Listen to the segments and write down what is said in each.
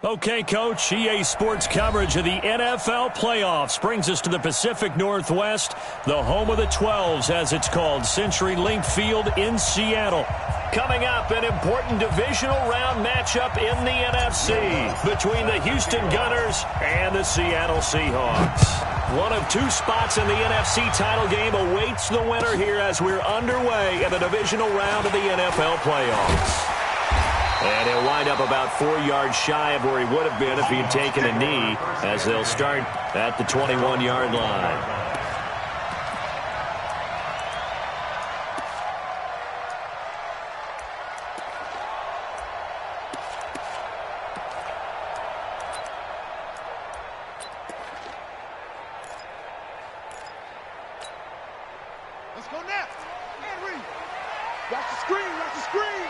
Okay, Coach, EA Sports coverage of the NFL playoffs brings us to the Pacific Northwest, the home of the 12s, as it's called, CenturyLink Field in Seattle. Coming up, an important divisional round matchup in the NFC between the Houston Gunners and the Seattle Seahawks. One of two spots in the NFC title game awaits the winner here as we're underway in the divisional round of the NFL playoffs. And he'll wind up about 4 yards shy of where he would have been if he had taken a knee, as they'll start at the 21-yard line. Let's go next. Henry. Watch the screen. Watch the screen.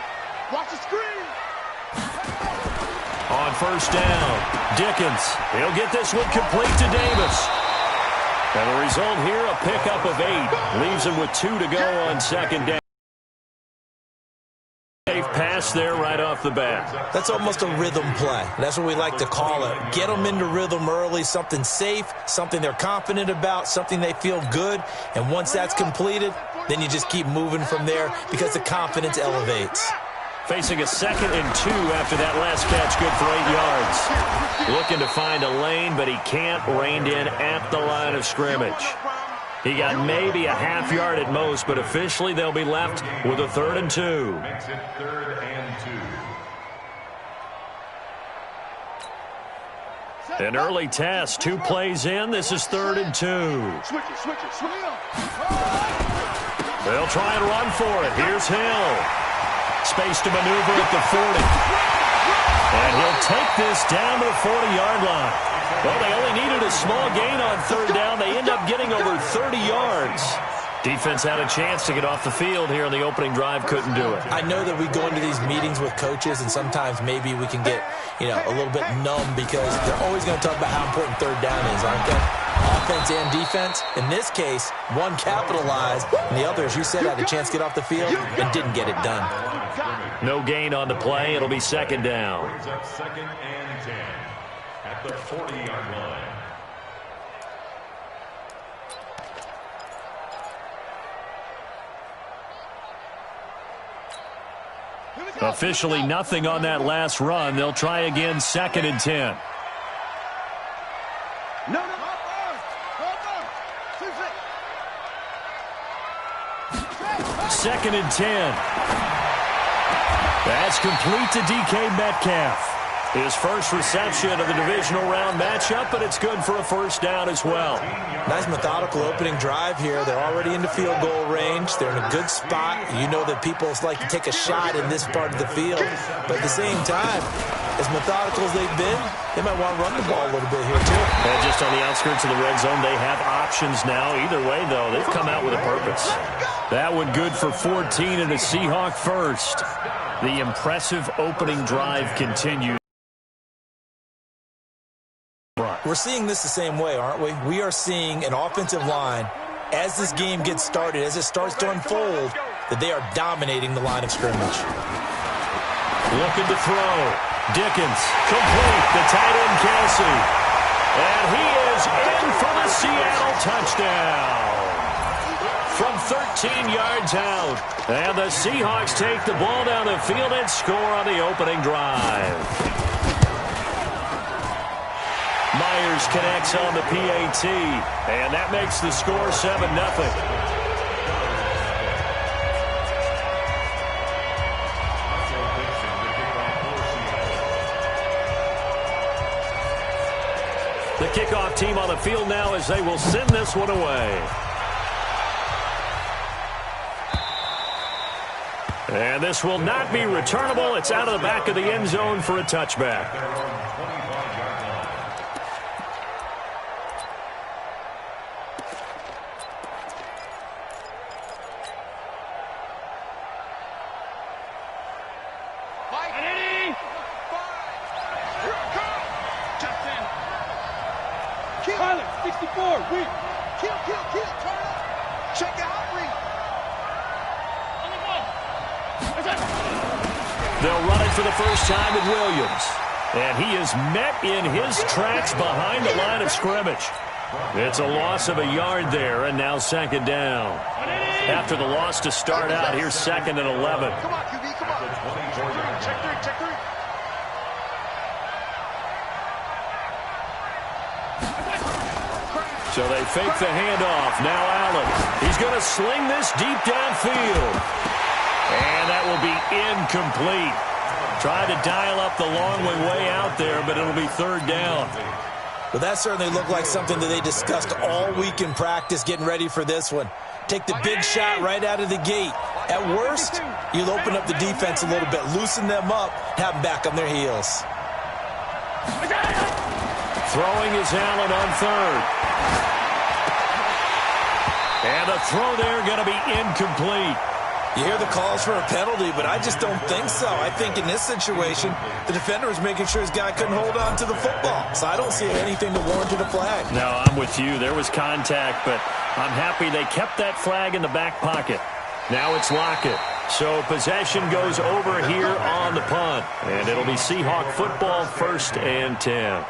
Watch the screen. On first down, Dickens. He'll get this one complete to Davis. And the result here, a pickup of 8. Leaves him with 2 to go on second down. Safe pass there right off the bat. That's almost a rhythm play. That's what we like to call it. Get them into rhythm early, something safe, something they're confident about, something they feel good. And once that's completed, then you just keep moving from there because the confidence elevates. Facing a 2nd and 2 after that last catch, good for 8 yards. Looking to find a lane, but he can't. Reined in at the line of scrimmage. He got maybe a half yard at most, but officially they'll be left with a 3rd and 2. Makes it 3rd and 2. An early test, 2 plays in. This is 3rd and 2. Switch it, switch it, switch it. They'll try and run for it. Here's Hill. Space to maneuver at the 40. And he'll take this down to the 40-yard line. Well, they only needed a small gain on 3rd down. They end up getting over 30 yards. Defense had a chance to get off the field here on the opening drive. Couldn't do it. I know that we go into these meetings with coaches, and sometimes maybe we can get, a little bit numb because they're always going to talk about how important 3rd down is, aren't they? Offense and defense. In this case, one capitalized, and the other, as you said, had a chance to get off the field and didn't get it done. No gain on the play. It'll be 2nd down. Brings up 2nd and 10 at the 40-yard line. Officially nothing on that last run. They'll try again, 2nd and 10. No. 2nd and 10. That's complete to DK Metcalf. His first reception of the divisional round matchup, but it's good for a 1st down as well. Nice methodical opening drive here. They're already into field goal range. They're in a good spot. You know that people like to take a shot in this part of the field. But at the same time, as methodical as they've been, they might want to run the ball a little bit here too. And just on the outskirts of the red zone, they have options now. Either way, though, they've come out with a purpose. That one good for 14 and a Seahawk first. The impressive opening drive continues. We're seeing this the same way, aren't we? We are seeing an offensive line, as this game gets started, as it starts to unfold, that they are dominating the line of scrimmage. Looking to throw. Dickens, complete, the tight end Kelsey. And he is in for the Seattle touchdown. From 13 yards out. And the Seahawks take the ball down the field and score on the opening drive. Myers connects on the PAT, and that makes the score 7-0. The kickoff team on the field now as they will send this one away. And this will not be returnable. It's out of the back of the end zone for a touchback. They'll run it for the first time with Williams. And he is met in his tracks behind the line of scrimmage. It's a loss of a yard there, and now second down. After the loss to start out, here's 2nd and 11. Come on, QB, come on. Check three. So they fake the handoff. Now Allen. He's going to sling this deep downfield. And that will be incomplete. Tried to dial up the long way out there, but it'll be 3rd down. Well, that certainly looked like something that they discussed all week in practice getting ready for this one. Take the big shot right out of the gate. At worst, you'll open up the defense a little bit, loosen them up, have them back on their heels. Throwing is Allen on 3rd. And the throw there going to be incomplete. You hear the calls for a penalty, but I just don't think so. I think in this situation, the defender was making sure his guy couldn't hold on to the football. So I don't see anything to warrant a flag. No, I'm with you. There was contact, but I'm happy they kept that flag in the back pocket. Now it's Lockett. So possession goes over here on the punt. And it'll be Seahawk football, 1st and 10.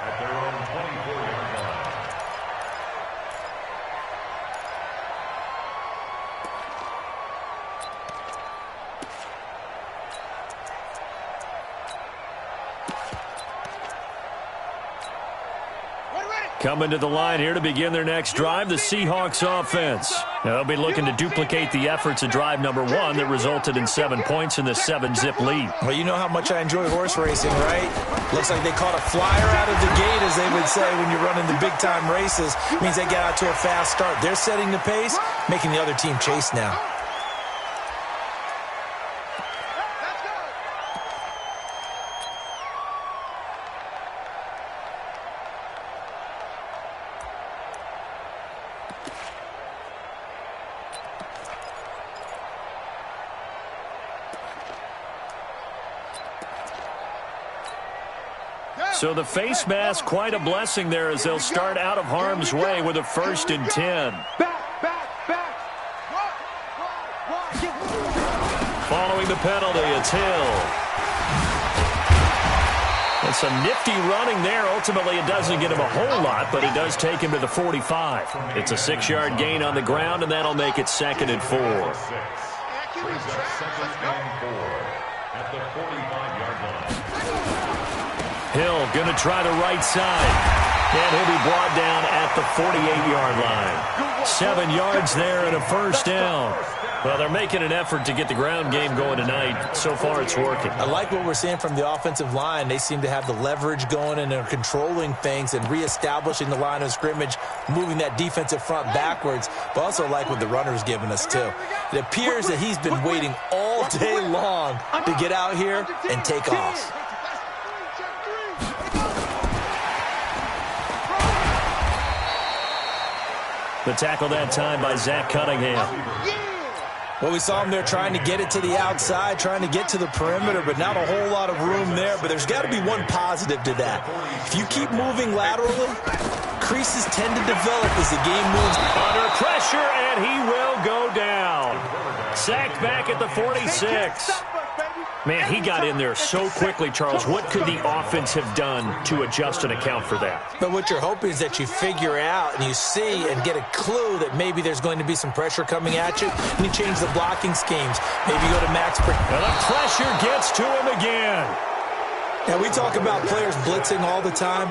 Coming to the line here to begin their next drive, the Seahawks offense. They'll be looking to duplicate the efforts of drive number 1 that resulted in 7 points in the 7-zip lead. Well, you know how much I enjoy horse racing, right? Looks like they caught a flyer out of the gate, as they would say when you're running the big-time races. It means they get out to a fast start. They're setting the pace, making the other team chase now. So the face mask, quite a blessing there as they'll start out of harm's way with a 1st and 10. Following the penalty, it's Hill. And some nifty running there. Ultimately, it doesn't get him a whole lot, but it does take him to the 45. It's a 6-yard gain on the ground, and that'll make it 2nd and 4. At the 45-yard line. Hill going to try the right side. And he'll be brought down at the 48-yard line. 7 yards there and a 1st down. Well, they're making an effort to get the ground game going tonight. So far, it's working. I like what we're seeing from the offensive line. They seem to have the leverage going, and they're controlling things and reestablishing the line of scrimmage, moving that defensive front backwards. But also like what the runner's giving us, too. It appears that he's been waiting all day long to get out here and take off. The tackle that time by Zach Cunningham. Well, we saw him there trying to get it to the outside, trying to get to the perimeter, but not a whole lot of room there. But there's got to be one positive to that. If you keep moving laterally, creases tend to develop as the game moves. Under pressure, and he will go down. Sacked back at the 46. Man, he got in there so quickly, Charles. What could the offense have done to adjust and account for that? But what you're hoping is that you figure out and you see and get a clue that maybe there's going to be some pressure coming at you, and you change the blocking schemes. Maybe go to max. And the pressure gets to him again. Now, we talk about players blitzing all the time.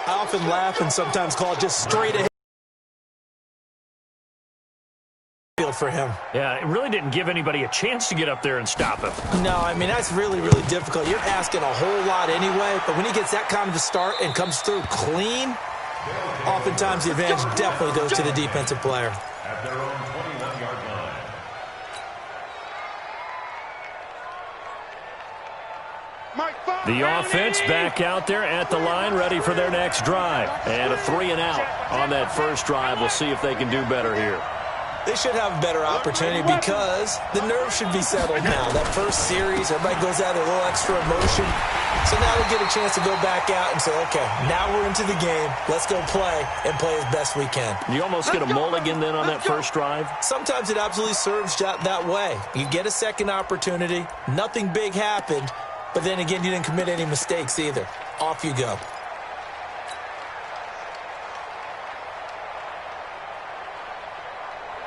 I often laugh and sometimes call it just straight ahead for him. Yeah, it really didn't give anybody a chance to get up there and stop him. No, I mean, that's really, really difficult. You're asking a whole lot anyway, but when he gets that kind of a start and comes through clean, oftentimes the advantage definitely goes to the defensive player. At their own 21-yard line. The offense back out there at the line, ready for their next drive. And a 3-and-out on that first drive. We'll see if they can do better here. They should have a better opportunity because the nerves should be settled now. That first series, everybody goes out with a little extra emotion. So now they'll get a chance to go back out and say, okay, now we're into the game. Let's go play and play as best we can. You almost get a mulligan then on that first drive? Sometimes it absolutely serves that way. You get a second opportunity. Nothing big happened. But then again, you didn't commit any mistakes either. off you go.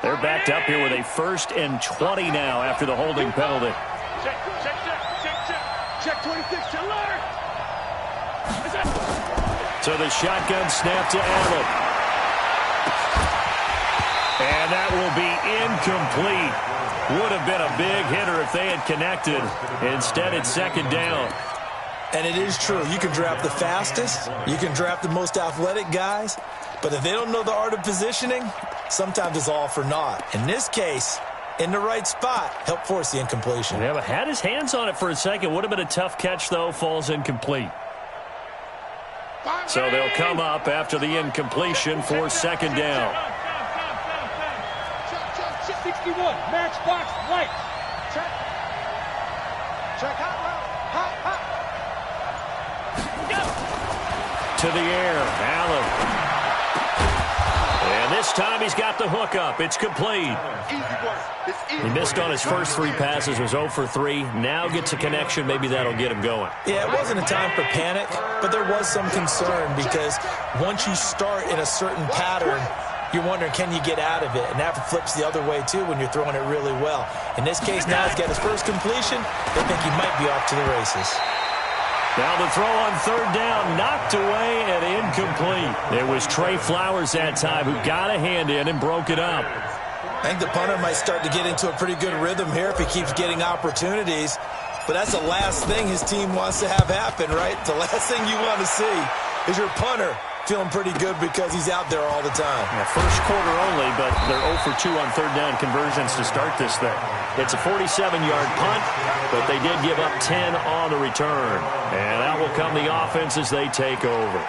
They're backed up here with a 1st and 20 now after the holding penalty. Check, check, check, check, check. Check 26 to Lillard. So the shotgun snap to Allen. And that will be incomplete. Would have been a big hitter if they had connected. Instead, it's 2nd down. And it is true. You can draft the fastest. You can draft the most athletic guys. But if they don't know the art of positioning, sometimes it's all for naught. In this case, in the right spot, help force the incompletion. Yeah, but had his hands on it for a second. Would have been a tough catch, though. Falls incomplete. So they'll come up after the incompletion for 2nd down. 61, matchbox, light. Check. Check, hot, hot, hot. To the air, Allen. And this time he's got the hook up. It's complete. He missed on his first 3 passes, was 0 for 3. Now gets a connection. Maybe that'll get him going. Yeah, it wasn't a time for panic, but there was some concern because once you start in a certain pattern, you're wondering, can you get out of it? And that flips the other way, too, when you're throwing it really well. In this case, now he's got his first completion. They think he might be off to the races. Now the throw on 3rd down, knocked away and incomplete. It was Trey Flowers that time who got a hand in and broke it up. I think the punter might start to get into a pretty good rhythm here if he keeps getting opportunities. But that's the last thing his team wants to have happen, right? The last thing you want to see is your punter feeling pretty good because he's out there all the time. Yeah, first quarter only, but they're 0 for 2 on 3rd down conversions to start this thing. It's a 47-yard punt, but they did give up 10 on the return. And out will come the offense as they take over.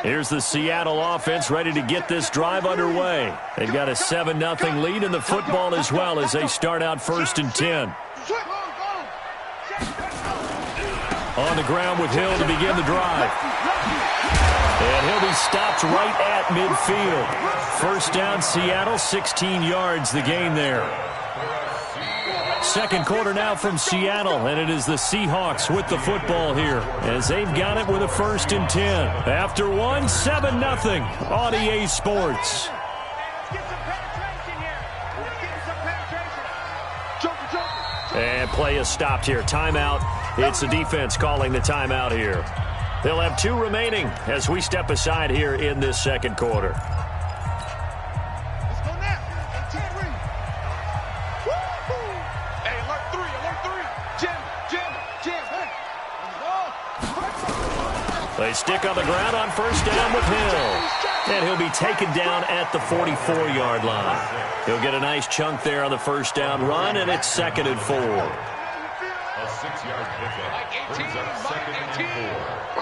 Here's the Seattle offense ready to get this drive underway. They've got a 7-0 lead in the football as well as they start out 1st and 10. On the ground with Hill to begin the drive. And he'll be stopped right at midfield. 1st down, Seattle, 16 yards the gain there. 2nd quarter now from Seattle, and it is the Seahawks with the football here as they've got it with a 1st and 10. After 1, 7-0 on EA Sports. And play is stopped here. Timeout. It's the defense calling the timeout here. They'll have 2 remaining as we step aside here in this 2nd quarter. They stick on the ground on 1st down with Hill. And he'll be taken down at the 44-yard line. He'll get a nice chunk there on the 1st down run, and it's 2nd and 4. A 6-yard pickup brings up 2nd and 4.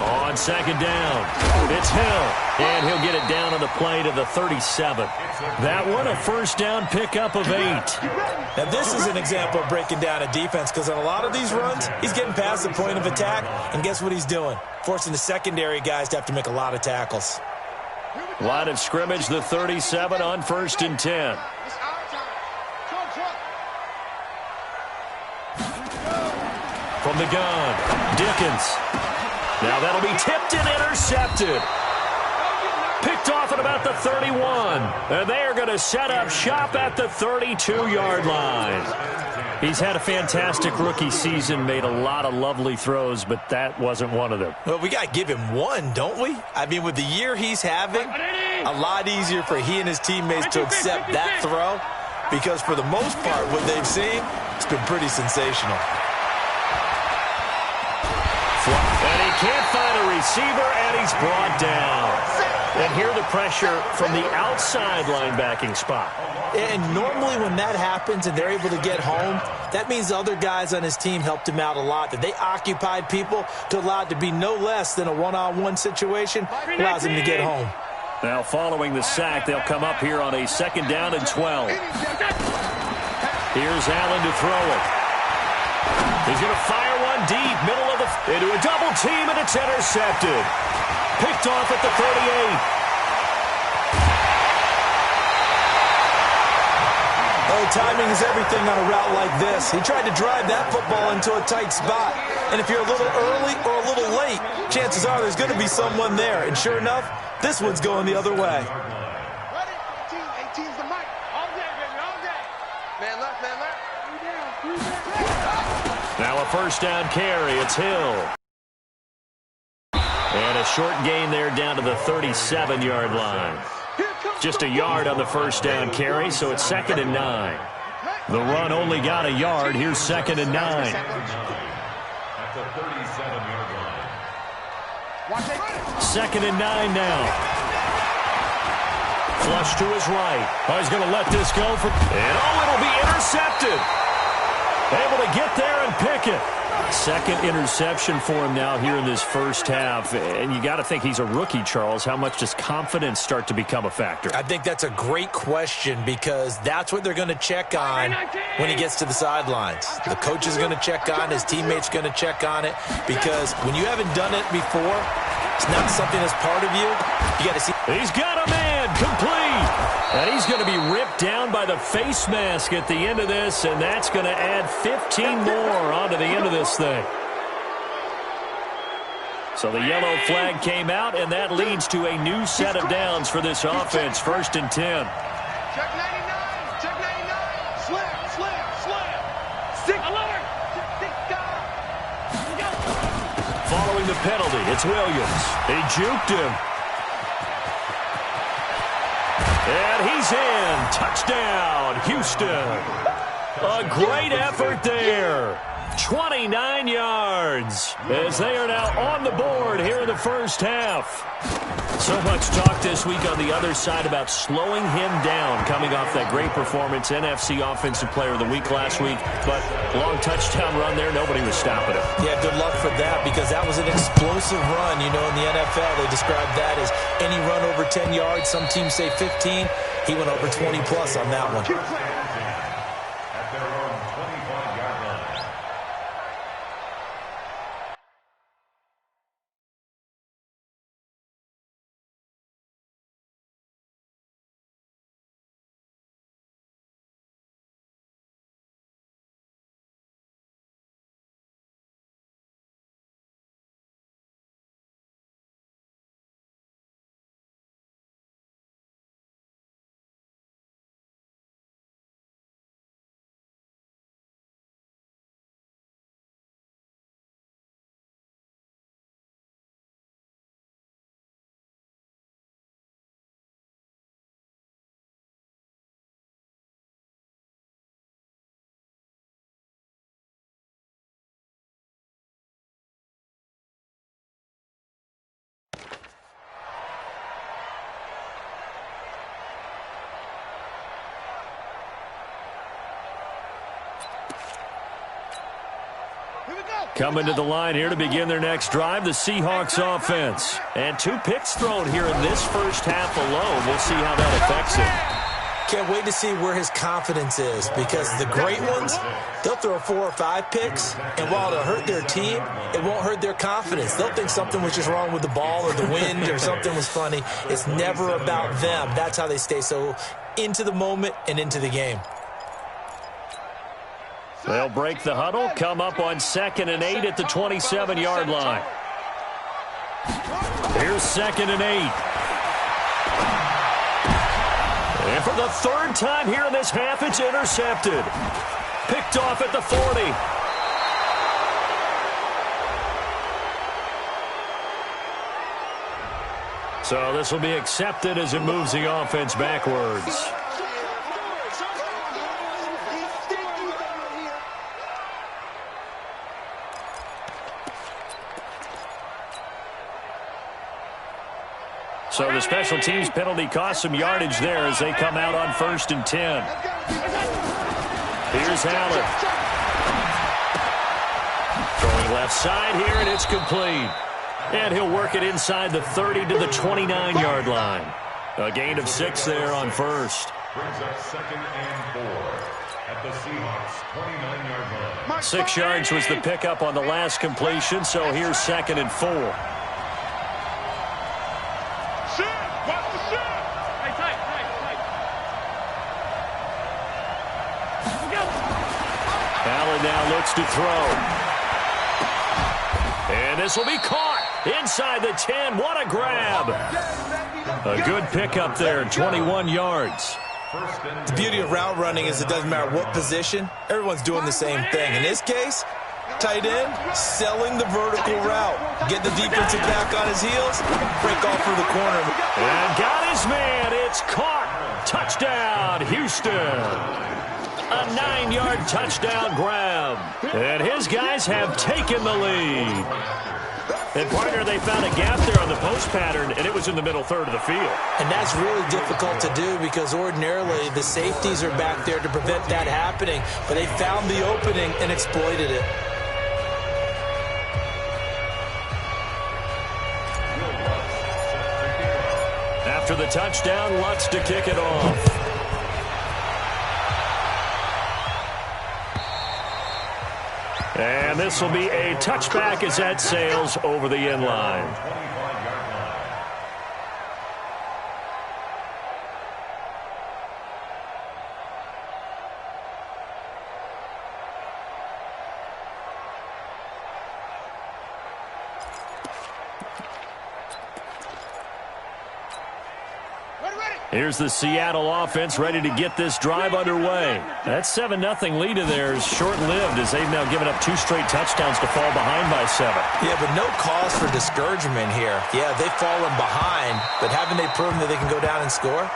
On 2nd down, it's Hill. And he'll get it down on the play to the 37. That one, a 1st down pickup of 8. Now, this is an example of breaking down a defense because on a lot of these runs, he's getting past the point of attack, and guess what he's doing? Forcing the secondary guys to have to make a lot of tackles. Line of scrimmage, the 37 on 1st and 10. From the gun, Dickens. Now that'll be tipped and intercepted. Picked off at about the 31. And they are going to set up shop at the 32-yard line. He's had a fantastic rookie season, made a lot of lovely throws, but that wasn't one of them. Well, we got to give him one, don't we? I mean, with the year he's having, a lot easier for he and his teammates to accept that throw because for the most part, what they've seen, it's been pretty sensational. And he can't find a receiver, and he's brought down. And here the pressure from the outside linebacking spot. And normally when that happens and they're able to get home, that means the other guys on his team helped him out a lot. That they occupied people to allow it to be no less than a one-on-one situation allows him to get home. Now following the sack, they'll come up here on a 2nd down and 12. Here's Allen to throw it. He's going to fire one deep, middle of the... into a double team, and it's intercepted. Picked off at the 38. Oh, timing is everything on a route like this. He tried to drive that football into a tight spot. And if you're a little early or a little late, chances are there's going to be someone there. And sure enough, this one's going the other way. Ready? 18's the mic. All day, baby, all day. Man left, man left. Three down. Now a first down carry. It's Hill. And a short gain there down to the 37-yard line. Just a yard on the first down carry, so it's 2nd and 9. The run only got a yard. Here's 2nd and 9. At the 37-yard line. 2nd and 9 now. Flush to his right. Oh, he's going to let this go. And it'll be intercepted. Able to get there and pick it. Second interception for him now here in this first half. And you got to think he's a rookie, Charles. How much does confidence start to become a factor? I think that's a great question because that's what they're going to check on when he gets to the sidelines. The coach is going to check on, his teammates going to check on it, because when you haven't done it before, it's not something that's part of you. You got to see. He's got a man complete. And he's going to be ripped down by the face mask at the end of this, and that's going to add 15 more onto the end of this thing. So the yellow flag came out, and that leads to a new set of downs for this offense. 1st and 10. Check 99. Check 99. Slam. Stick alert. Following the penalty, it's Williams. He juked him. And he's in. Touchdown, Houston. A great effort there. 29 yards as they are now on the board here in the first half. So much talk this week on the other side about slowing him down coming off that great performance, NFC Offensive Player of the Week last week. But long touchdown run there, nobody was stopping him. Yeah, good luck for that because that was an explosive run. You know, in the NFL, they describe that as any run over 10 yards. Some teams say 15. He went over 20-plus on that one. At their own 25-yard line. Coming to the line here to begin their next drive, the Seahawks offense. And 2 picks thrown here in this first half alone. We'll see how that affects him. Can't wait to see where his confidence is because the great ones, they'll throw 4 or 5 picks, and while it'll hurt their team, it won't hurt their confidence. They'll think something was just wrong with the ball or the wind or something was funny. It's never about them. That's how they stay so into the moment and into the game. They'll break the huddle, come up on 2nd and 8 at the 27-yard line. Here's 2nd and 8. And for the 3rd time here in this half, it's intercepted. Picked off at the 40. So this will be accepted as it moves the offense backwards. So the special teams penalty cost some yardage there as they come out on 1st and 10. Here's Allen. Throwing left side here, and it's complete. And he'll work it inside the 30 to the 29-yard line. A gain of 6 there on 1st. Brings up 2nd and 4 at the Seahawks 29-yard line. 6 yards was the pickup on the last completion, so here's 2nd and 4. now looks to throw. And this will be caught inside the 10. What a grab. A good pickup there, 21 yards. The beauty of route running is it doesn't matter what position. Everyone's doing the same thing. In this case, tight end, selling the vertical route. Get the defensive back on his heels, break off for the corner. And got his man. It's caught. Touchdown, Houston. A 9-yard touchdown grab. And his guys have taken the lead. And, partner, they found a gap there on the post pattern, and it was in the middle third of the field. And that's really difficult to do because ordinarily the safeties are back there to prevent that happening. But they found the opening and exploited it. After the touchdown, Lutz to kick it off. And this will be a touchback as that sails over the end line. Here's the Seattle offense ready to get this drive underway. That 7-0 lead of theirs short-lived as they've now given up 2 straight touchdowns to fall behind by 7. Yeah, but no cause for discouragement here. Yeah, they've fallen behind, but haven't they proven that they can go down and score?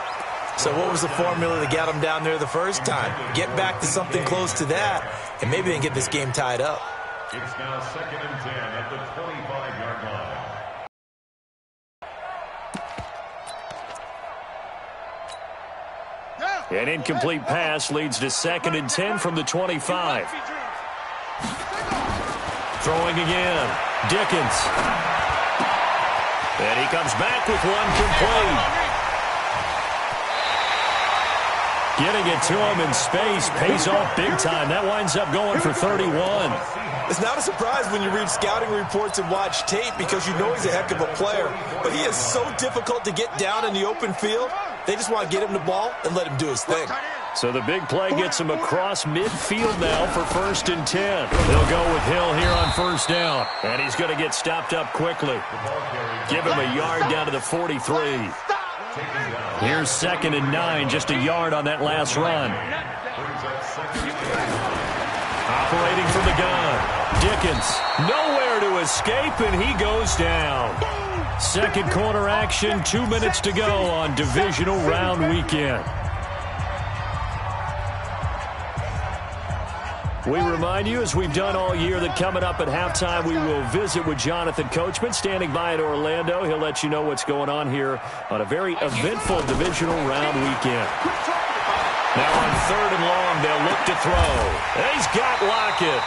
So what was the formula that got them down there the first time? Get back to something close to that, and maybe they can get this game tied up. It's now 2nd and 10 at the 25-yard line. An incomplete pass leads to 2nd and 10 from the 25. Throwing again. Dickens. And he comes back with one complete. Getting it to him in space pays off big time. That winds up going for 31. It's not a surprise when you read scouting reports and watch tape because you know he's a heck of a player. But he is so difficult to get down in the open field. They just want to get him the ball and let him do his thing. So the big play gets him across midfield now for 1st and 10. They'll go with Hill here on 1st down. And he's going to get stopped up quickly. Give him a yard down to the 43. Here's 2nd and 9, just a yard on that last run. Operating from the gun. Dickens, nowhere to escape, and he goes down. Second quarter action, 2 minutes to go on divisional round weekend. We remind you, as we've done all year, that coming up at halftime, we will visit with Jonathan Coachman, standing by in Orlando. He'll let you know what's going on here on a very eventful divisional round weekend. Now on 3rd and long, they'll look to throw. He's got Lockett.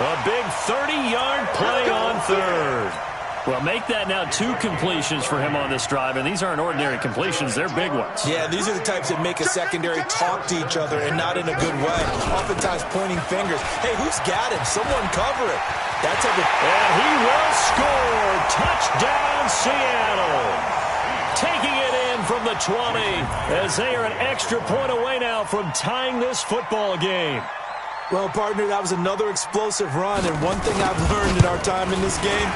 A big 30-yard play on 3rd. Well, make that now 2 completions for him on this drive, and these aren't ordinary completions. They're big ones. Yeah, these are the types that make a secondary talk to each other and not in a good way. Oftentimes pointing fingers. Hey, who's got him? Someone cover it. That's every. And he will score. Touchdown, Seattle. Taking it in from the 20 as they are an extra point away now from tying this football game. Well, partner, that was another explosive run, and one thing I've learned in our time in this game,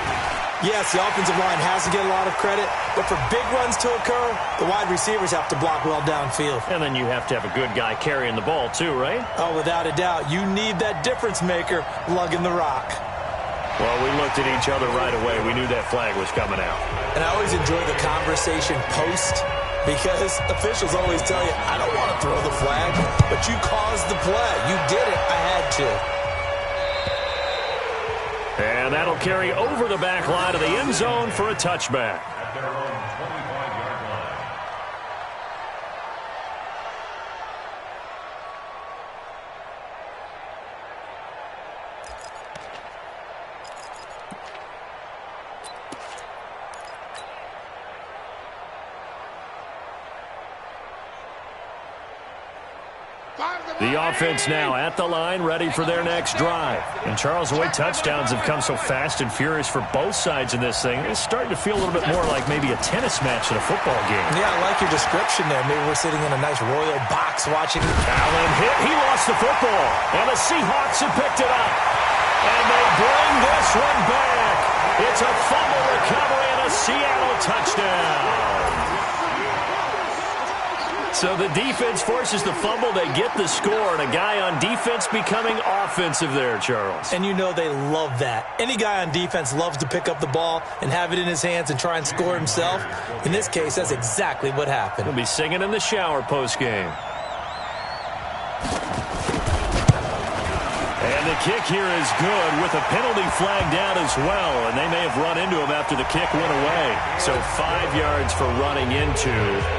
yes, the offensive line has to get a lot of credit, but for big runs to occur, the wide receivers have to block well downfield. And then you have to have a good guy carrying the ball too, right? Oh, without a doubt. You need that difference maker lugging the rock. Well, we looked at each other right away. We knew that flag was coming out. And I always enjoy the conversation post because officials always tell you, I don't want to throw the flag, but you caused the play. You did it. I had to. And that'll carry over the back line of the end zone for a touchback. At their own 25-yard line. Five The offense now at the line, ready for their next drive. And Charles, the way touchdowns have come so fast and furious for both sides in this thing, it's starting to feel a little bit more like maybe a tennis match in a football game. Yeah, I like your description there. Maybe we're sitting in a nice royal box watching. Allen hit. He lost the football. And the Seahawks have picked it up. And they bring this one back. It's a fumble recovery and a Seattle touchdown. So the defense forces the fumble. They get the score, and a guy on defense becoming offensive there, Charles. And you know they love that. Any guy on defense loves to pick up the ball and have it in his hands and try and score himself. In this case, that's exactly what happened. He'll be singing in the shower postgame. And the kick here is good with a penalty flagged out as well, and they may have run into him after the kick went away. So 5 yards for running into.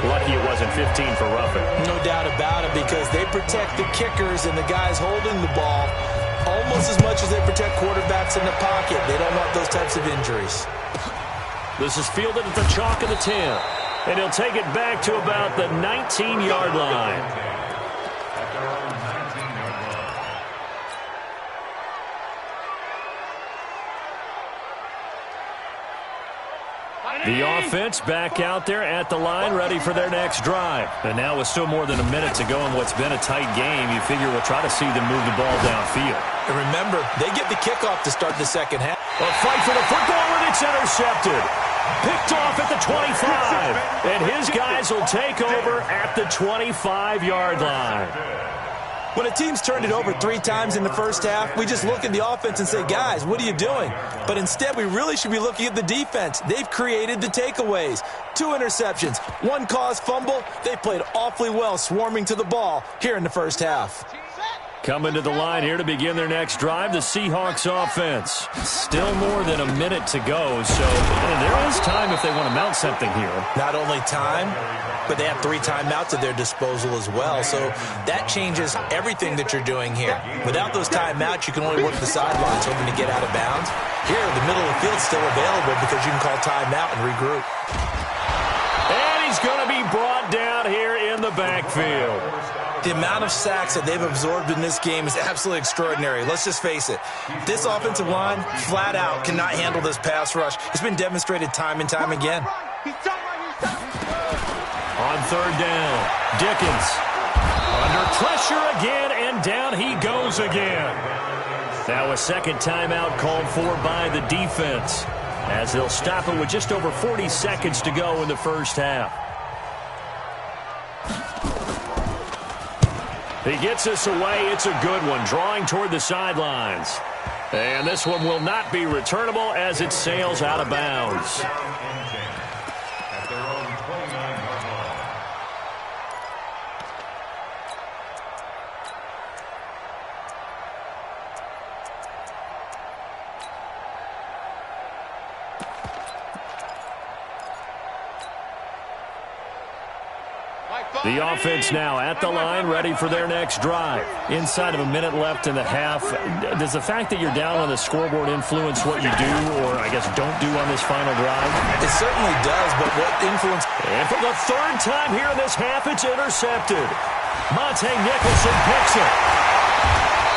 Lucky it wasn't 15 for roughing. No doubt about it, because they protect the kickers and the guys holding the ball almost as much as they protect quarterbacks in the pocket. They don't want those types of injuries. This is fielded at the chalk of the 10, and he'll take it back to about the 19-yard line. The offense back out there at the line, ready for their next drive. And now with still more than a minute to go in what's been a tight game, you figure we'll try to see them move the ball downfield. And remember, they get the kickoff to start the second half. A fight for the football, and it's intercepted. Picked off at the 25. And his guys will take over at the 25-yard line. When a team's turned it over 3 times in the first half, we just look at the offense and say, guys, what are you doing? But instead, we really should be looking at the defense. They've created the takeaways. 2 interceptions, 1 caused fumble. They played awfully well swarming to the ball here in the first half. Coming to the line here to begin their next drive, the Seahawks offense. Still more than a minute to go, so there is time if they want to mount something here. Not only time, but they have 3 timeouts at their disposal as well, so that changes everything that you're doing here. Without those timeouts, you can only work the sidelines hoping to get out of bounds. Here, the middle of the field's still available because you can call timeout and regroup. And he's going to be brought down here in the backfield. The amount of sacks that they've absorbed in this game is absolutely extraordinary. Let's just face it. This offensive line, flat out, cannot handle this pass rush. It's been demonstrated time and time again. On third down, Dickens under pressure again, and down he goes again. Now a second timeout called for by the defense, as they'll stop it with just over 40 seconds to go in the first half. He gets us away. It's a good one, drawing toward the sidelines. And this one will not be returnable as it sails out of bounds. The offense now at the line, ready for their next drive. Inside of a minute left in the half, does the fact that you're down on the scoreboard influence what you do, or I guess don't do on this final drive? It certainly does, but what influence? And for the 3rd time here in this half, it's intercepted. Monte Nicholson picks it.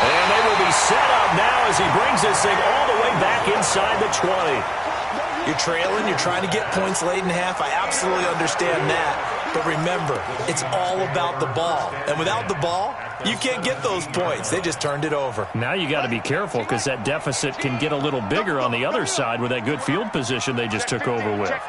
And they will be set up now as he brings this thing all the way back inside the 20. You're trailing, you're trying to get points late in half. I absolutely understand that. But remember, it's all about the ball. And without the ball, you can't get those points. They just turned it over. Now you got to be careful because that deficit can get a little bigger on the other side with that good field position they just took over with. And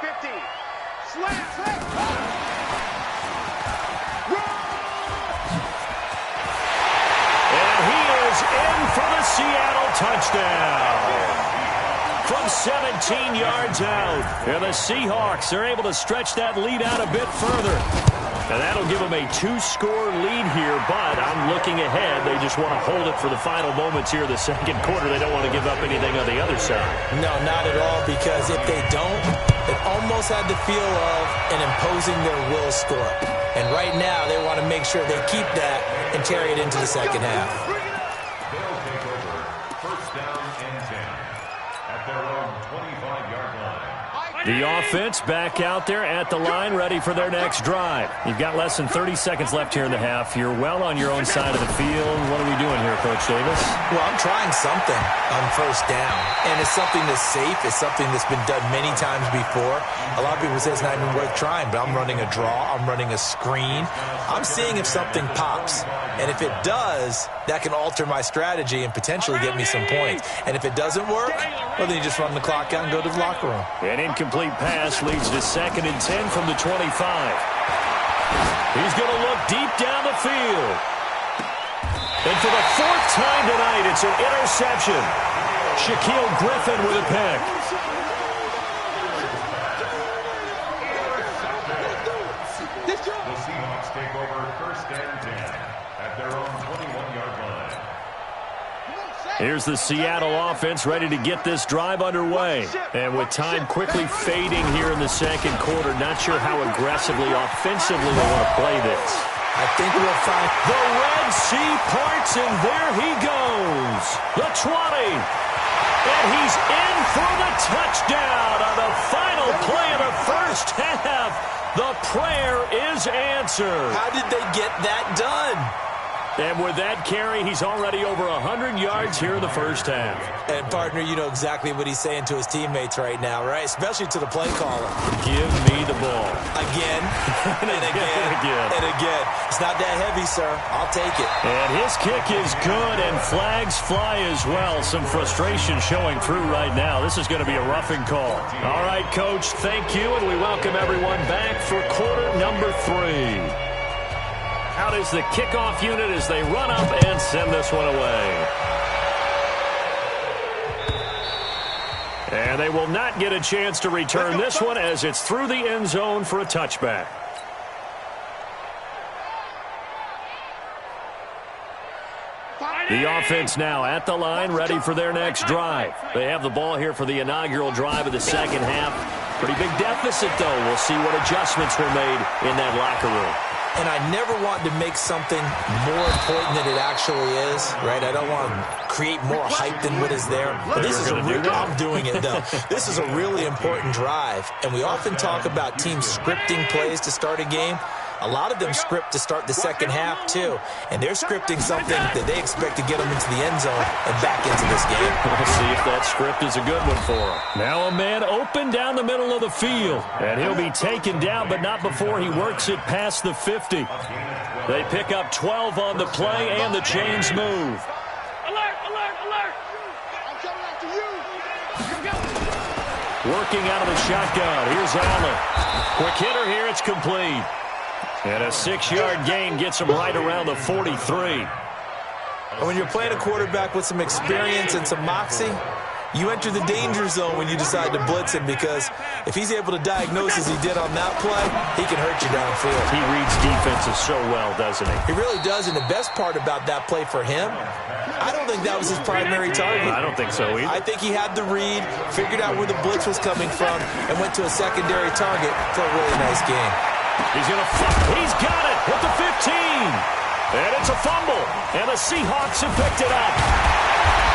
he is in for the Seattle touchdown. From 17 yards out. And the Seahawks are able to stretch that lead out a bit further. And that'll give them a 2-score lead here, but I'm looking ahead. They just want to hold it for the final moments here of the second quarter. They don't want to give up anything on the other side. No, not at all, because if they don't, it almost had the feel of an imposing their will score. And right now, they want to make sure they keep that and carry it into the second half. The offense back out there at the line, ready for their next drive. You've got less than 30 seconds left here in the half. You're well on your own side of the field. What are we doing here, Coach Davis? Well, I'm trying something on first down, and it's something that's safe. It's something that's been done many times before. A lot of people say it's not even worth trying, but I'm running a draw. I'm running a screen. I'm seeing if something pops, and if it does, that can alter my strategy and potentially get me some points. And if it doesn't work, well, then you just run the clock out and go to the locker room. An incomplete pass leads to 2nd and 10 from the 25. He's going to look deep down the field. And for the 4th time tonight, it's an interception. Shaquille Griffin with a pick. The Seahawks take over 1st and 10 at their own 21-yard line. Here's the Seattle offense ready to get this drive underway. And with time quickly fading here in the 2nd quarter, not sure how aggressively, offensively they want to play this. I think we'll find the Red Sea parts, and there he goes. The 20. And he's in for the touchdown on the final play of the first half. The prayer is answered. How did they get that done? And with that carry, he's already over 100 yards here in the first half. And, partner, you know exactly what he's saying to his teammates right now, right? Especially to the play caller. Give me the ball. Again, and again, and again. It's not that heavy, sir. I'll take it. And his kick is good, and flags fly as well. Some frustration showing through right now. This is going to be a roughing call. All right, Coach, thank you, and we welcome everyone back for quarter number 3. Out is the kickoff unit as they run up and send this one away. And they will not get a chance to return this one as it's through the end zone for a touchback. The offense now at the line, ready for their next drive. They have the ball here for the inaugural drive of the 2nd half. Pretty big deficit, though. We'll see what adjustments were made in that locker room. And I never want to make something more important than it actually is, right? I don't want to create more hype than what is there. But this is I'm doing it, though. This is a really important drive. And we often talk about teams scripting plays to start a game. A lot of them script to start the 2nd half, too. And they're scripting something that they expect to get them into the end zone and back into this game. We'll see if that script is a good one for them. Now a man open down the middle of the field. And he'll be taken down, but not before he works it past the 50. They pick up 12 on the play, and the chains move. Alert, alert, alert. I'm coming after you. Working out of the shotgun. Here's Allen. Quick hitter here. It's complete. And a 6-yard gain gets him right around the 43. And when you're playing a quarterback with some experience and some moxie, you enter the danger zone when you decide to blitz him, because if he's able to diagnose as he did on that play, he can hurt you downfield. He reads defenses so well, doesn't he? He really does, and the best part about that play for him, I don't think that was his primary target. I don't think so either. I think he had the read, figured out where the blitz was coming from, and went to a secondary target for a really nice game. He's got it with the 15. And it's a fumble. And the Seahawks have picked it up.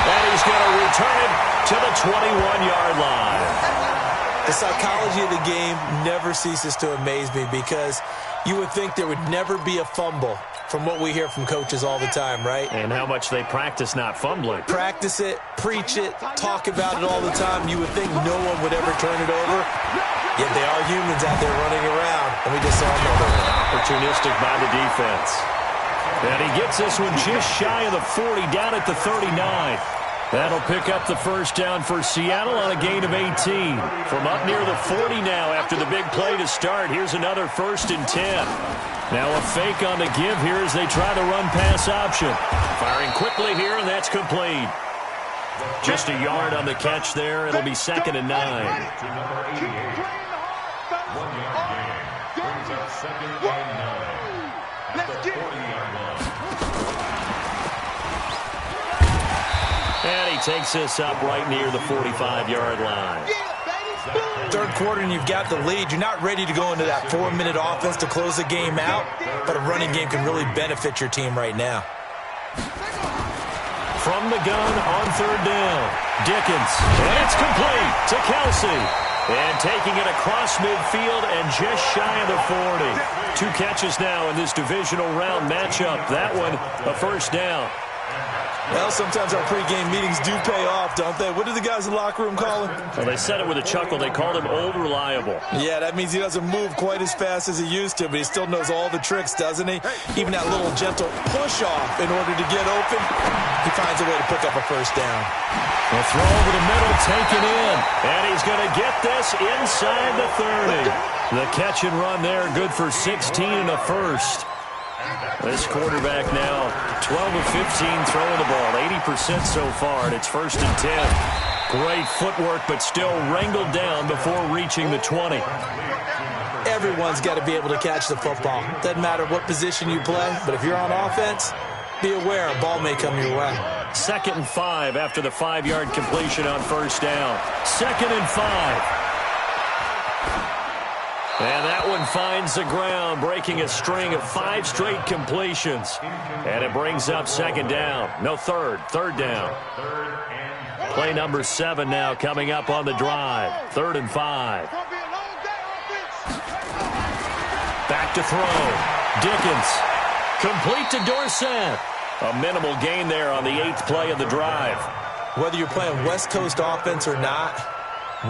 And he's going to return it to the 21-yard line. The psychology of the game never ceases to amaze me, because you would think there would never be a fumble from what we hear from coaches all the time, right? And how much they practice not fumbling. Practice it, preach it, talk about it all the time. You would think no one would ever turn it over. Yet they are humans out there running around, and we just saw another one. Opportunistic by the defense. And he gets this one just shy of the 40, down at the 39. That'll pick up the first down for Seattle on a gain of 18. From up near the 40 now after the big play to start. Here's another 1st and 10. Now a fake on the give here as they try the run-pass option. Firing quickly here, and that's complete. Just a yard on the catch there. It'll be 2nd and 9. To number 88. 1-yard gain brings up 2nd and 9 at the 40-yard line. And he takes this up right near the 45-yard line. 3rd quarter and you've got the lead. You're not ready to go into that 4-minute offense to close the game out, but a running game can really benefit your team right now. From the gun on 3rd down, Dickens, and it's complete to Kelsey. And taking it across midfield and just shy of the 40. 2 catches now in this divisional round matchup. That one, a first down. Well, sometimes our pregame meetings do pay off, don't they? What do the guys in the locker room call him? Well, they said it with a chuckle. They called him Old Reliable. Yeah, that means he doesn't move quite as fast as he used to, but he still knows all the tricks, doesn't he? Even that little gentle push-off in order to get open, he finds a way to pick up a first down. The throw over the middle, taken in. And he's going to get this inside the 30. The catch and run there, good for 16 and a first. This quarterback now 12 of 15 throwing the ball, 80% so far, and it's 1st and 10. Great footwork, but still wrangled down before reaching the 20. Everyone's got to be able to catch the football. Doesn't matter what position you play, but if you're on offense, be aware a ball may come your way. 2nd and 5 after the 5-yard completion on first down. 2nd and 5. And that one finds the ground, breaking a string of 5 straight completions. And it brings up 2nd down. No, 3rd down. Play number 7 now coming up on the drive. 3rd and 5. Back to throw. Dickens. Complete to Dorsett. A minimal gain there on the 8th play of the drive. Whether you're playing West Coast offense or not,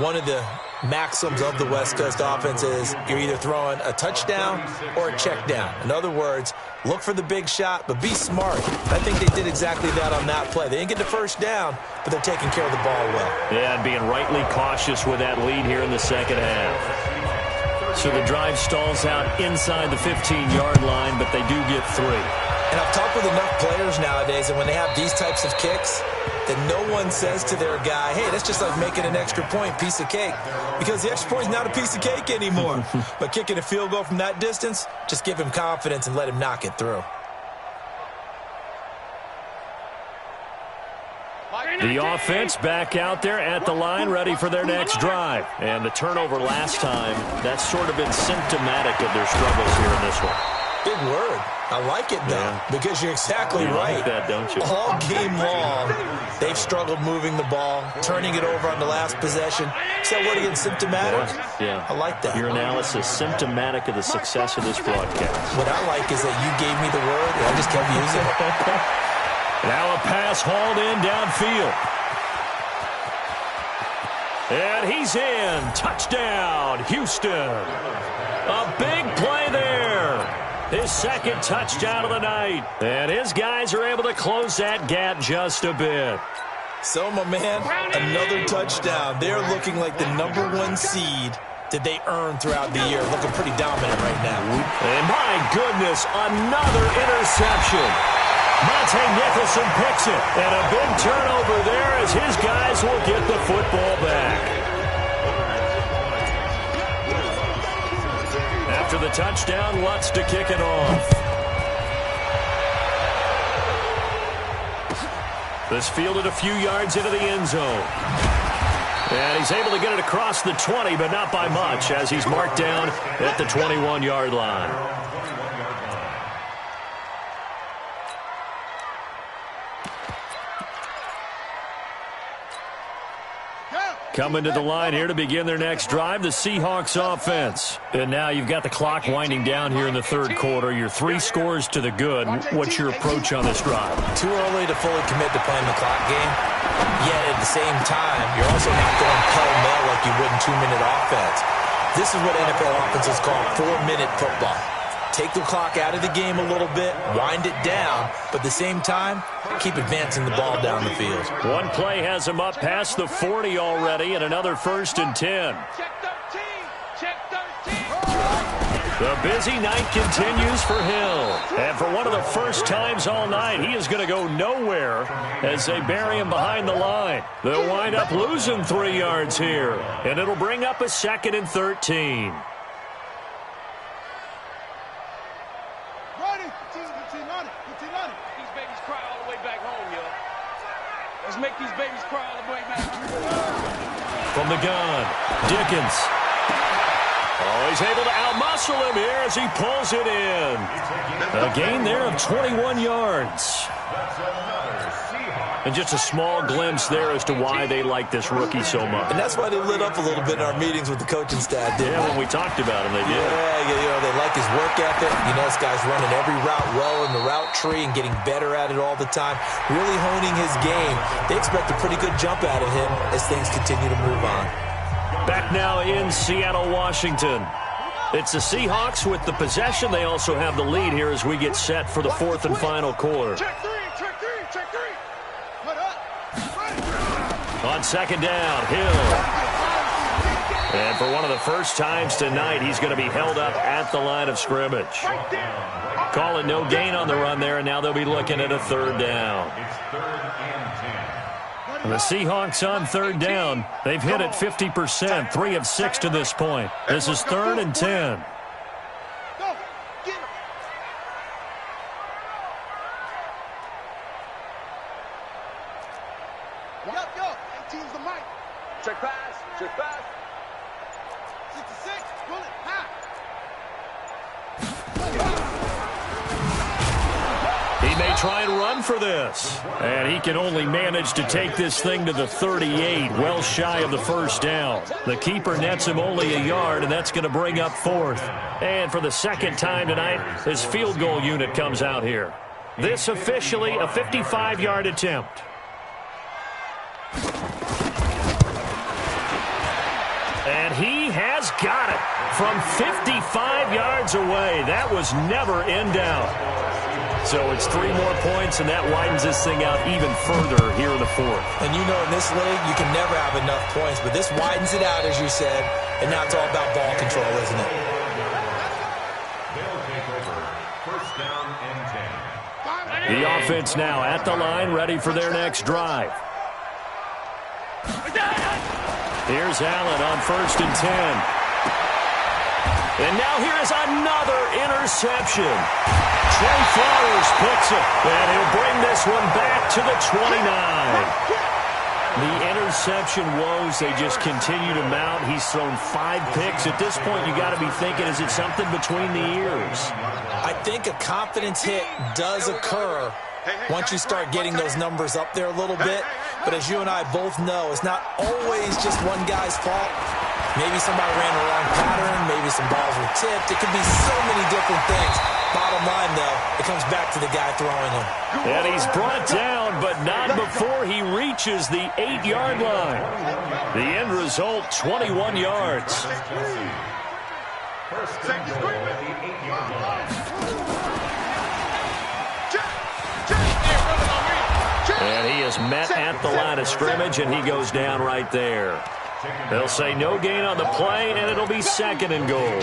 one of the maxims of the West Coast offense is you're either throwing a touchdown or a check down. In other words, look for the big shot, but be smart. I think they did exactly that on that play. They didn't get the first down, but they're taking care of the ball well. Yeah, and being rightly cautious with that lead here in the second half. So the drive stalls out inside the 15-yard line, but they do get 3. And I've talked with enough players nowadays, and when they have these types of kicks, that no one says to their guy, hey, that's just like making an extra point, piece of cake. Because the extra point is not a piece of cake anymore. But kicking a field goal from that distance, just give him confidence and let him knock it through. The offense back out there at the line, ready for their next drive. And the turnover last time, that's sort of been symptomatic of their struggles here in this one. Big word. I like it, though, because you're exactly right. Like that, don't you? All game long, they've struggled moving the ball, turning it over on the last possession. So what again, symptomatic? Yeah. I like that. Your analysis, symptomatic of the success of this broadcast. What I like is that you gave me the word, and I just kept using it. Now a pass hauled in downfield. And he's in. Touchdown, Houston. A big play there. His 2nd touchdown of the night. And his guys are able to close that gap just a bit. So, my man, another touchdown. They're looking like the #1 seed that they earned throughout the year. Looking pretty dominant right now. And my goodness, another interception. Monte Nicholson picks it. And a big turnover there as his guys will get the football back. After the touchdown, Lutz to kick it off. This fielded a few yards into the end zone. And he's able to get it across the 20, but not by much, as he's marked down at the 21-yard line. Coming to the line here to begin their next drive, the Seahawks offense. And now you've got the clock winding down here in the 3rd quarter. You're 3 scores to the good. What's your approach on this drive? Too early to fully commit to playing the clock game. Yet at the same time, you're also not going pell-mell like you would in 2-minute offense. This is what NFL offenses call 4-minute football. Take the clock out of the game a little bit, wind it down, but at the same time, keep advancing the ball down the field. One play has him up past the 40 already, and another 1st and 10. Check 13. Check 13. The busy night continues for Hill. And for one of the first times all night, he is going to go nowhere as they bury him behind the line. They'll wind up losing 3 yards here, and it'll bring up a 2nd and 13. Let's make these babies cry all the way back. From the gun, Dickens. Oh, he's able to outmuscle him here as he pulls it in. A gain there of 21 yards. That's another Seahawks And just a small glimpse there as to why they like this rookie so much. And that's why they lit up a little bit in our meetings with the coaching staff, didn't they? When we talked about him, they did. Yeah, they like his work ethic. This guy's running every route well in the route tree and getting better at it all the time, really honing his game. They expect a pretty good jump out of him as things continue to move on. Back now in Seattle, Washington. It's the Seahawks with the possession. They also have the lead here as we get set for the fourth and final quarter. Check three. Put up. On second down, Hill. And for one of the first times tonight, he's going to be held up at the line of scrimmage. Call it no gain on the run there, and now they'll be looking at a third down. It's 3rd and 10. The Seahawks on third down. They've hit it 50%, 3 of 6 to this point. This is 3rd and 10. Go. Get him. Go. 18's the mic. Check pass. 66. Pull it. High. He may try and run for this. And he can only manage to take this thing to the 38, well shy of the first down. The keeper nets him only a yard, and that's going to bring up 4th. And for the second time tonight, his field goal unit comes out here. This officially a 55-yard attempt. And he has got it from 55 yards away. That was never in doubt. So it's 3 more points, and that widens this thing out even further here in the 4th. And in this league, you can never have enough points, but this widens it out, as you said, and now it's all about ball control, isn't it? They'll take over. 1st down and 10. The offense now at the line, ready for their next drive. Here's Allen on 1st and 10. And now here is another interception. Trey Flowers picks it, and he'll bring this one back to the 29. The interception woes, they just continue to mount. He's thrown 5 picks. At this point, you got to be thinking, is it something between the ears? I think a confidence hit does occur once you start getting those numbers up there a little bit. But as you and I both know, it's not always just one guy's fault. Maybe somebody ran the wrong pattern. Maybe some balls were tipped. It could be so many different things. Bottom line, though, it comes back to the guy throwing them. And he's brought down, but not before he reaches the 8-yard line. The end result, 21 yards. First and goal at the 8-yard line. And he is met at the line of scrimmage, and he goes down right there. They'll say no gain on the play, and it'll be 2nd and goal.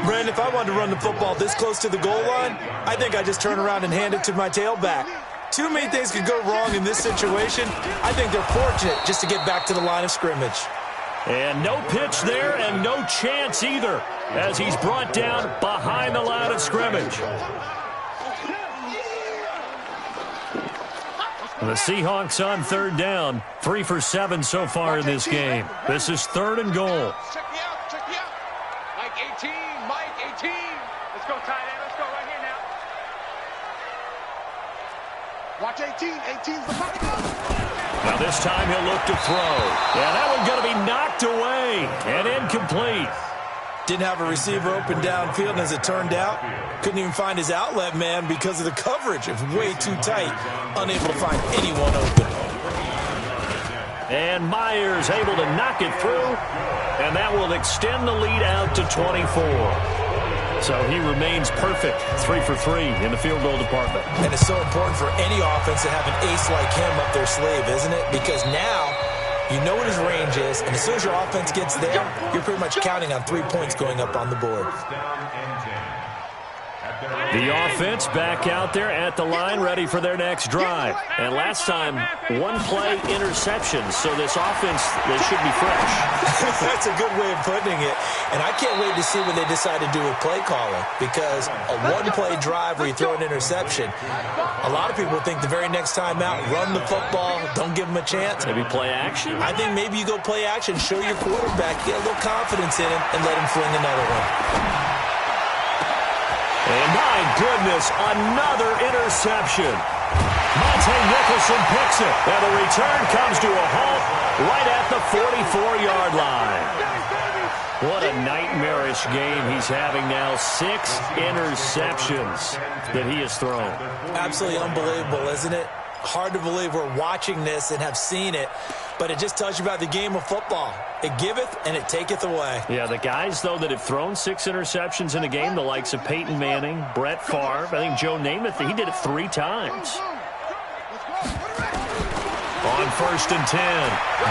Brandon, if I wanted to run the football this close to the goal line, I think I just turn around and hand it to my tailback. Too many things could go wrong in this situation. I think they're fortunate just to get back to the line of scrimmage. And no pitch there and no chance either as he's brought down behind the line of scrimmage. The Seahawks on 3rd down, 3 for 7 so far in this game. This is 3rd and goal. Check me out. Mike 18. Let's go, tight end. Let's go right here now. Watch 18. 18's the mic. Now this time he'll look to throw. Yeah, that one's going to be knocked away and incomplete. Didn't have a receiver open downfield, and as it turned out, couldn't even find his outlet man because of the coverage. It was way too tight, unable to find anyone open. And Myers able to knock it through, and that will extend the lead out to 24. So he remains perfect, 3 for 3 in the field goal department. And it's so important for any offense to have an ace like him up their sleeve, isn't it? Because now you know what his range is, and as soon as your offense gets there, you're pretty much counting on 3 points going up on the board. First down and 10. The offense back out there at the line, ready for their next drive. And last time, 1-play interception, so this offense, they should be fresh. That's a good way of putting it. And I can't wait to see what they decide to do with play calling, because a 1-play drive where you throw an interception, a lot of people think the very next time out, run the football, don't give them a chance. Maybe play action? I think maybe you go play action, show your quarterback, get a little confidence in him, and let him fling another one. And my goodness, another interception. Nicholson picks it, and the return comes to a halt right at the 44-yard line. What a nightmarish game he's having now. 6 interceptions that he has thrown. Absolutely unbelievable, isn't it? Hard to believe we're watching this and have seen it, but it just tells you about the game of football. It giveth and it taketh away. Yeah, the guys, though, that have thrown 6 interceptions in a game, the likes of Peyton Manning, Brett Favre, I think Joe Namath, he did it 3 times. On 1st and 10,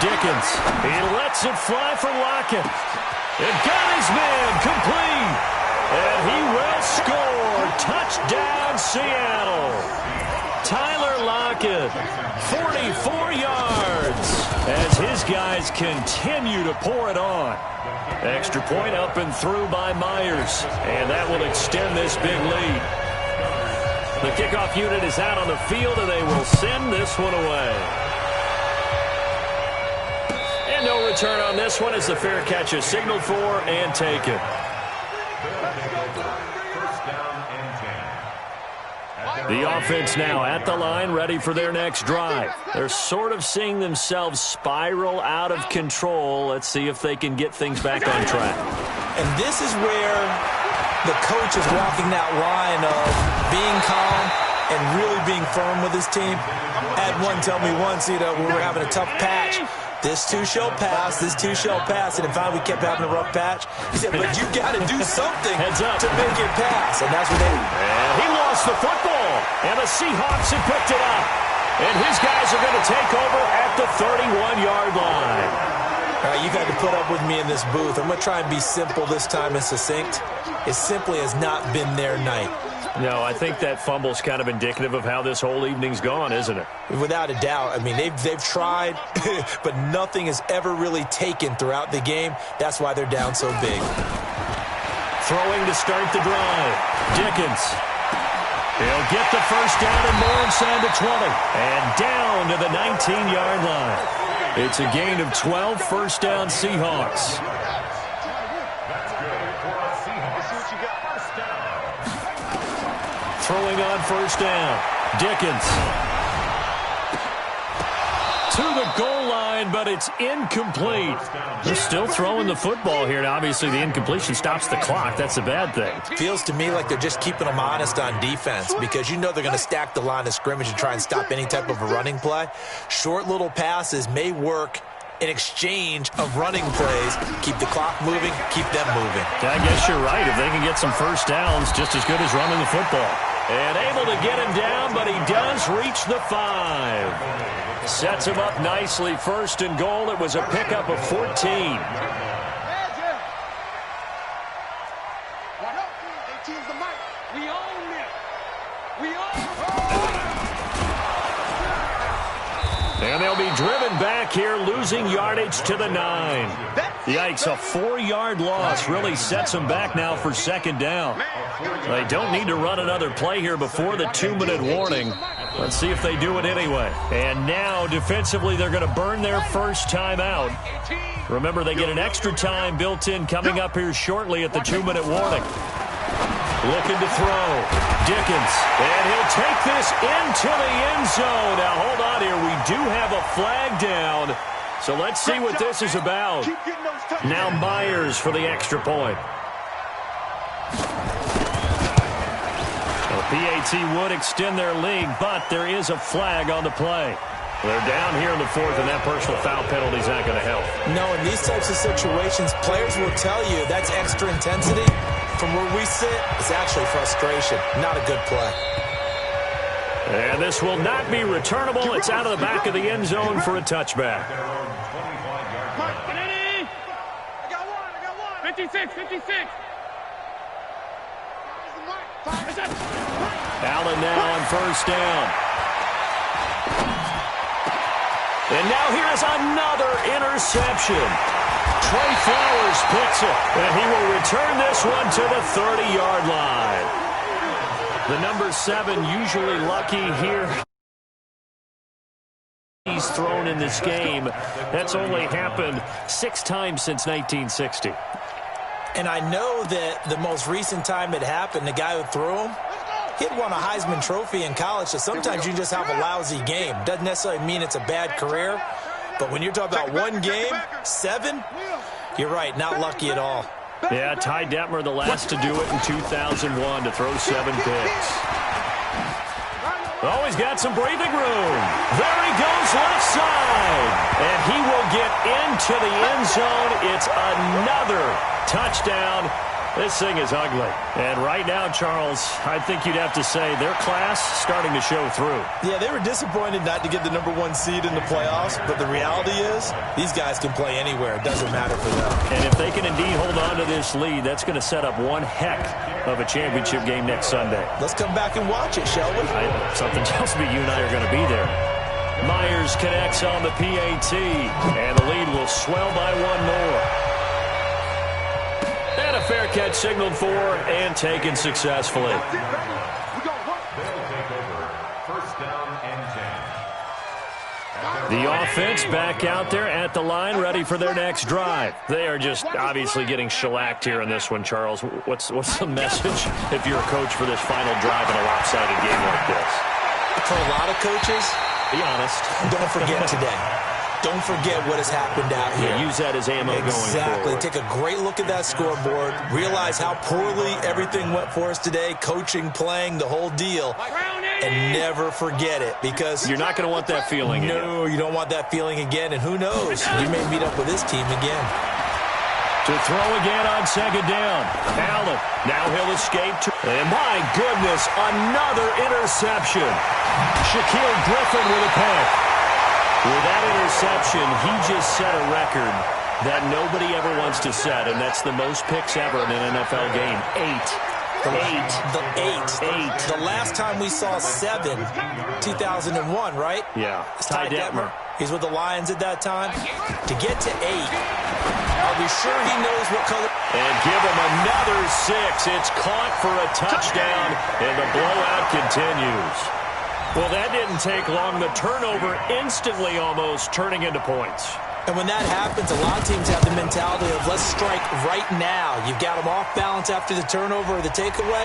Dickens. He lets it fly for Lockett. It got his man complete. And he will score. Touchdown, Seattle. Tyler Lockett, 44 yards, as his guys continue to pour it on. Extra point up and through by Myers, and that will extend this big lead. The kickoff unit is out on the field, and they will send this one away. And no return on this one as the fair catch is signaled for and taken. The offense now at the line, ready for their next drive. They're sort of seeing themselves spiral out of control. Let's see if they can get things back on track. And this is where the coach is walking that line of being calm and really being firm with his team. Had one tell me once, when we were having a tough patch, this too shall pass, this too shall pass. And in fact, we kept having a rough patch. He said, but you got to do something to make it pass. And that's what they do. And he lost the football. And the Seahawks have picked it up. And his guys are going to take over at the 31-yard line. All right, you got to put up with me in this booth. I'm going to try and be simple this time and succinct. It simply has not been their night. No, I think that fumble's kind of indicative of how this whole evening's gone, isn't it? Without a doubt. I mean, they've tried, but nothing has ever really taken throughout the game. That's why they're down so big. Throwing to start the drive. Dickens. He'll get the first down and more inside the 20. And down to the 19-yard line. It's a gain of 12, first down Seahawks. Throwing on first down. Dickens. To the goal line, but it's incomplete. They're still throwing the football here, and obviously the incompletion stops the clock. That's a bad thing. Feels to me like they're just keeping them honest on defense because you know they're going to stack the line of scrimmage and try and stop any type of a running play. Short little passes may work in exchange of running plays. Keep the clock moving, keep them moving. I guess you're right. If they can get some first downs, just as good as running the football. And able to get him down, but he does reach the 5. Sets him up nicely. First and goal. It was a pickup of 14. And they'll be driven back here, losing yardage to the 9. Yikes, a 4-yard loss really sets them back now for second down. They don't need to run another play here before the 2-minute warning. Let's see if they do it anyway. And now, defensively, they're going to burn their first time out. Remember, they get an extra time built in coming up here shortly at the 2-minute warning. Looking to throw. Dickens. And he'll take this into the end zone. Now, hold on here. We do have a flag down. So let's see what this is about. Now Myers for the extra point. The PAT would extend their lead, but there is a flag on the play. They're down here in the 4th, and that personal foul penalty is not going to help. No, in these types of situations, players will tell you that's extra intensity. From where we sit, it's actually frustration. Not a good play. And this will not be returnable. It's out of the back of the end zone for a touchback. 56. Allen now on first down. And now here is another interception. Trey Flowers picks it, and he will return this one to the 30-yard line. The number 7 usually lucky here. He's thrown in this game. That's only happened 6 times since 1960. And I know that the most recent time it happened, the guy who threw him, He had won a Heisman Trophy in college, so sometimes you just have a lousy game. Doesn't necessarily mean it's a bad career, but when you're talking about one game, 7, you're right, not lucky at all. Yeah, Ty Detmer, the last to do it in 2001, to throw 7 picks. Oh, he's got some breathing room. There he goes left side. And he will get into the end zone. It's another touchdown. This thing is ugly. And right now, Charles, I think you'd have to say their class starting to show through. Yeah, they were disappointed not to get the #1 seed in the playoffs, but the reality is these guys can play anywhere. It doesn't matter for them. And if they can indeed hold on to this lead, that's going to set up one heck of a championship game next Sunday. Let's come back and watch it, shall we? Something tells me you and I are going to be there. Myers connects on the PAT, and the lead will swell by 1 more. And a fair catch signaled for and taken successfully. They'll take over. First down and 10. The offense back out there at the line, ready for their next drive. They are just obviously getting shellacked here in this one, Charles. What's the message if you're a coach for this final drive in a lopsided game like this? For a lot of coaches, be honest, don't forget today. Don't forget what has happened out here. Yeah, use that as ammo going forward. Exactly. Take a great look at that scoreboard. Realize how poorly everything went for us today. Coaching, playing, the whole deal. And never forget it, because you're not going to want that feeling again. No, you don't want that feeling again. And who knows? You may meet up with this team again. To throw again on second down. Allen. Now he'll escape. And my goodness, another interception. Shaquille Griffin with a pick. With that interception, he just set a record that nobody ever wants to set, and that's the most picks ever in an NFL game. 8. The last time we saw 7, 2001, right? Yeah. Ty Detmer. He's with the Lions at that time. To get to 8, are we sure he knows what color? And give him another 6. It's caught for a touchdown, and the blowout continues. Well, that didn't take long. The turnover instantly almost turning into points. And when that happens, a lot of teams have the mentality of let's strike right now. You've got them off balance after the turnover or the takeaway.